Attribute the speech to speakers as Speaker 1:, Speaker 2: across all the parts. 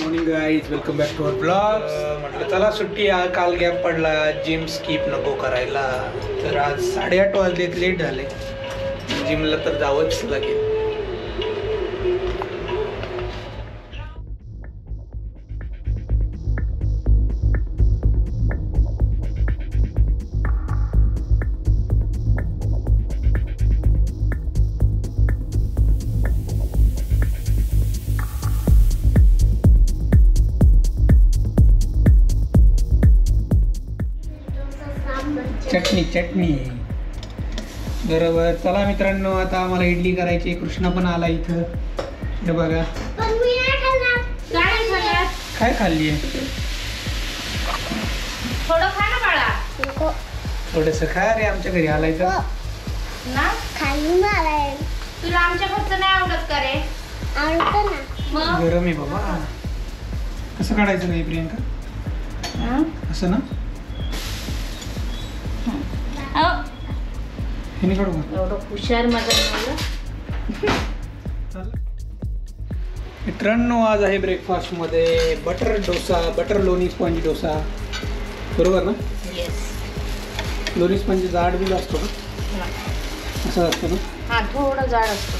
Speaker 1: Morning guys, welcome back to our blog. म्हटलं चला सुट्टी, काल गॅप पडला, जिम स्किप नको करायला. तर आज 8:30 वाजलेत, लेट झाले. जिमला तर जावंच लागेल. चटणी बरोबर. चला मित्रांनो, आता आम्हाला इडली करायची. कृष्णा पण आला इथं. हे बघा, काय खाल्ली आहे?
Speaker 2: थोडं खा ना बाळा.
Speaker 1: थोडस खा रे, आमच्या घरी आलाय तर
Speaker 2: ना खाली माराय. तुला आमच्या घरचं नाही आवडत का रे? आवडतं ना. मग
Speaker 1: गरम आहे बाबा. कसं काढायचं नाही प्रियंका? असं ना, हे काढू का?
Speaker 2: एवढं हुशार माझा
Speaker 1: मित्रांनो, आज आहे ब्रेकफास्ट मध्ये बटर डोसा, बटर लोणी स्पंज डोसा. बरोबर ना?
Speaker 2: येस.
Speaker 1: लोणी स्पंज जाड बिल असतो का? असं असतं ना?
Speaker 2: हा, थोडं जाड असतो.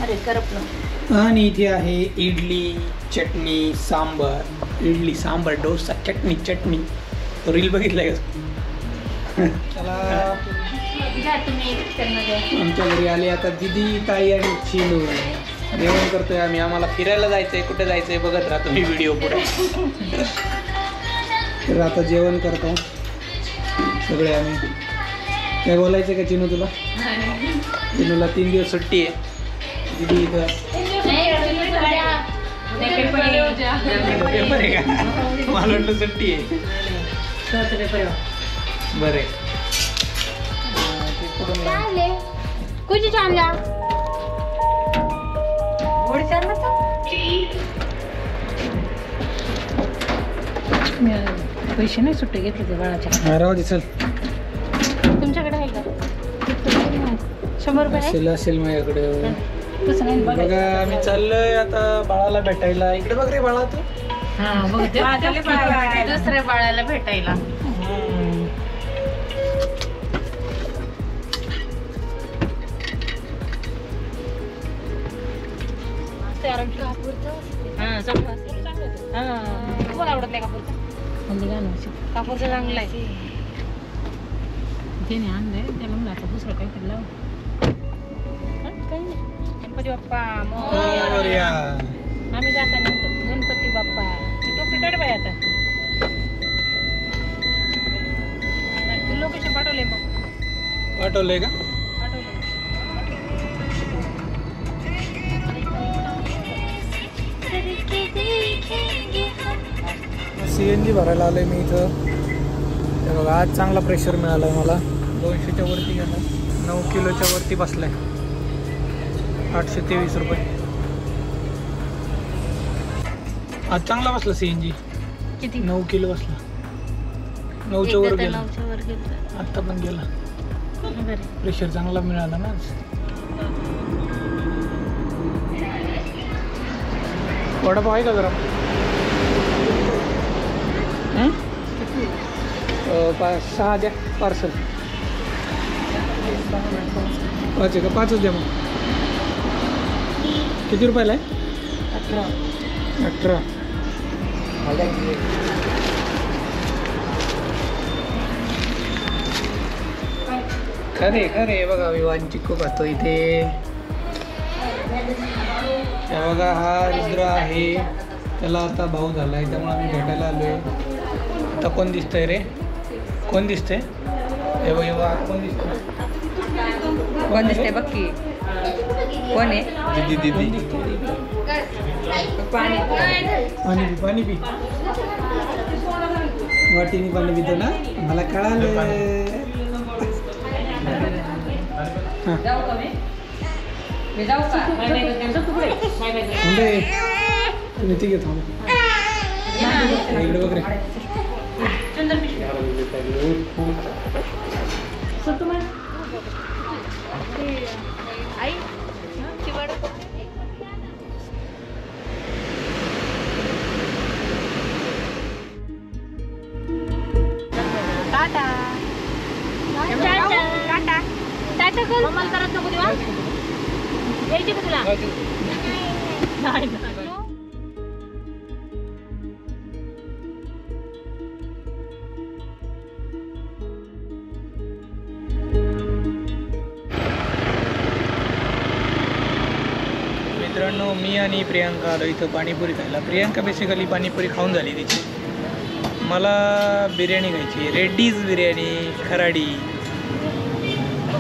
Speaker 2: अरे करपलं.
Speaker 1: आणि इथे आहे इडली, चटणी, सांबर. इडली, सांबर, डोसा, चटणी. तो रील बघितलाय का? चला, आमच्या घरी आले आता दिदी, ताई आणि चिनू. जेवण करतोय आम्ही. आम्हाला फिरायला जायचंय. कुठे जायचंय बघत राहतो मी व्हिडिओ पुढे. तर आता जेवण करतो सगळे आम्ही. काय बोलायचं का चिनू तुला? चिनूला 3 दिवस सुट्टी आहे. दिदी इथं पेपर आहे का? मला वाटलं सुट्टी आहे. बरे,
Speaker 2: कुठे चालला? पैसे नाही सुट्टे घेतले ते बाळाच्या.
Speaker 1: राहू दे, चल.
Speaker 2: तुमच्याकडे आहे का? 100 रुपये
Speaker 1: असेल माझ्याकडे.
Speaker 2: तसं नाही बघा.
Speaker 1: बघा, आम्ही चाललोय आता बाळाला भेटायला. इकडे बघ रे बाळा, तू.
Speaker 2: दुसऱ्या बाळाला भेटायला. तुम्हाला आवडत नाही कापूरचं चांगलं आहे. त्याने आणलंय, त्याला म्हणलं आता दुसरं काहीतरी लाव. काही नाही. गणपती बाप्पा
Speaker 1: मोरया.
Speaker 2: आम्ही जाताना म्हणतो गणपती बाप्पा. ती टोपी काढ बाई आता. तू लोकेशन पाठवले मग?
Speaker 1: पाठवलंय का? CNG भरायला आलोय मी इथं. हे बघा, आज चांगला प्रेशर मिळालाय मला. 200च्या वरती गेला. 9 किलोच्या वरती बसलाय. 823 रुपये. आज चांगला बसला CNG.
Speaker 2: किती?
Speaker 1: 9 किलो बसला. 9च्या वर गेला.
Speaker 2: 9च्या वर गेला.
Speaker 1: आत्ता पण गेला. प्रेशर चांगला मिळाला ना आज. वडापाव आहे का जरा? 6 द्या पार्सल. 5 आहे का? 5च द्या मग. किती रुपयाला आहे? 18. खरे बघा, विवान चिक्कू खातो इथे. त्या बघा, हा रुद्र आहे. त्याला आता भाऊ झालाय, त्यामुळे आम्ही भेटायला आलोय. आता कोण दिसतंय रे? कोण दिसतंय? हे बघा, कोण दिसतंय बघ की. कोण आहे? दीदी. पाणी पी. वाटीने पाणी पितो ना? मला कळालं. तुम्ही ती घेतो इकडे बघ रे.
Speaker 2: घ्यायची का तुला? नाही ना.
Speaker 1: मित्रांनो, मी आणि प्रियांका आलो इथं पाणीपुरी खायला. प्रियांका बेसिकली पाणीपुरी खाऊन झाली तिची. मला बिर्याणी खायची, रेड्डीज बिर्याणी खराडी.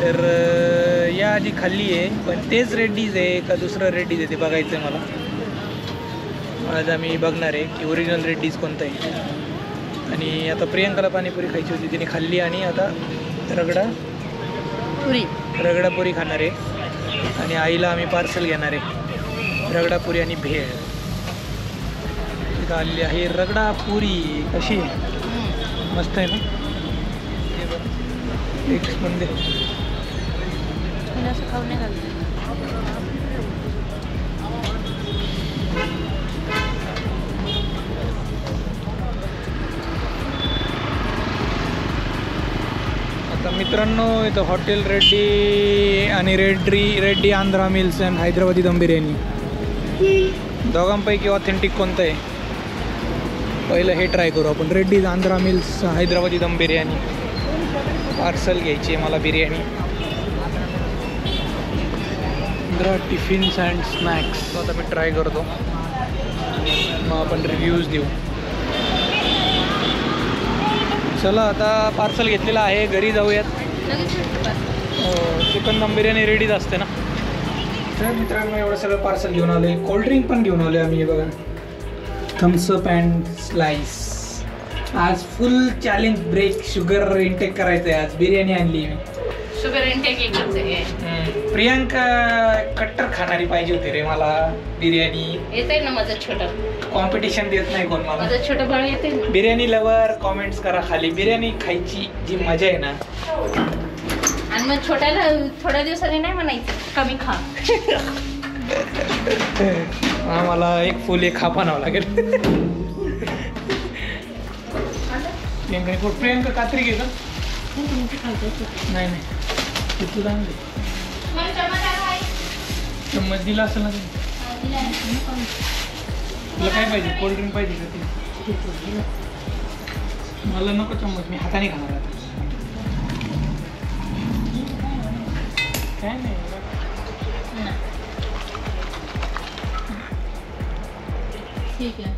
Speaker 1: तर या आधी खाल्ली आहे, पण तेच रेड्डीज आहे का दुसरं रेड्डीज आहे ते बघायचं आहे मला. आज आम्ही बघणार आहे की ओरिजिनल रेड्डीज कोणतं आहे. आणि आता प्रियांकाला पाणीपुरी खायची होती, तिने खाल्ली. आणि आता रगडापुरी खाणार आहे. आणि आईला आम्ही पार्सल घेणार आहे, रगडापुरी आणि भेळ. इथं आलेली आहे रगडापुरी. कशी आहे? मस्त आहे ना. एक म्हणजे आता मित्रांनो, इथं हॉटेल रेड्डी आणि रेड्डी आंध्रा मिल्स अँड हैदराबादी दम बिर्याणी. दोघांपैकी ऑथेंटिक कोणतं आहे? पहिलं हे ट्राय करू आपण. रेड्डीज आंध्रा मिल्स हैदराबादी दम बिर्याणी पार्सल घ्यायची आहे मला. Biryani Andhra tiffins and snacks. आता मी ट्राय करतो, मग आपण रिव्ह्यूज देऊ. चला, आता पार्सल घेतलेलं आहे, घरी जाऊयात. चिकन दम बिर्याणी रेडीच असते ना. तर मित्रांनो, एवढं सगळं पार्सल घेऊन आलो आहे. कोल्ड्रिंक पण घेऊन आलो आहे आम्ही. बघा, थम्सअप अँड स्लाइस. आज full challenge break. Sugar intake करायचं आहे आज. बिर्याणी आणली मी.
Speaker 2: शुगर इंटेक एकच आहे.
Speaker 1: प्रियांका कट्टर खाणारी पाहिजे होती रे मला बिर्याणी.
Speaker 2: येते ना माझं छोटं.
Speaker 1: कॉम्पिटिशन देत नाही कोण मला.
Speaker 2: माझं छोटं बाळ येते ना.
Speaker 1: बिर्याणी लवर कॉमेंट्स करा खाली. बिर्याणी खायची जी मजा आहे ना.
Speaker 2: आणि मग छोट्याला थोड्या दिवसांनी नाही म्हणायचं कमी खा.
Speaker 1: आम्हाला एक फुल एक खा बनावं लागेल. प्रियांका कात्री घे का? नाही नाही, तुला चम्मच दिला असेल ना. तुला काय पाहिजे? कोल्ड्रिंक पाहिजे का? ते मला नको चम्मच, मी हाताने खाणार आता. काय नाही,
Speaker 2: ठीक आहे.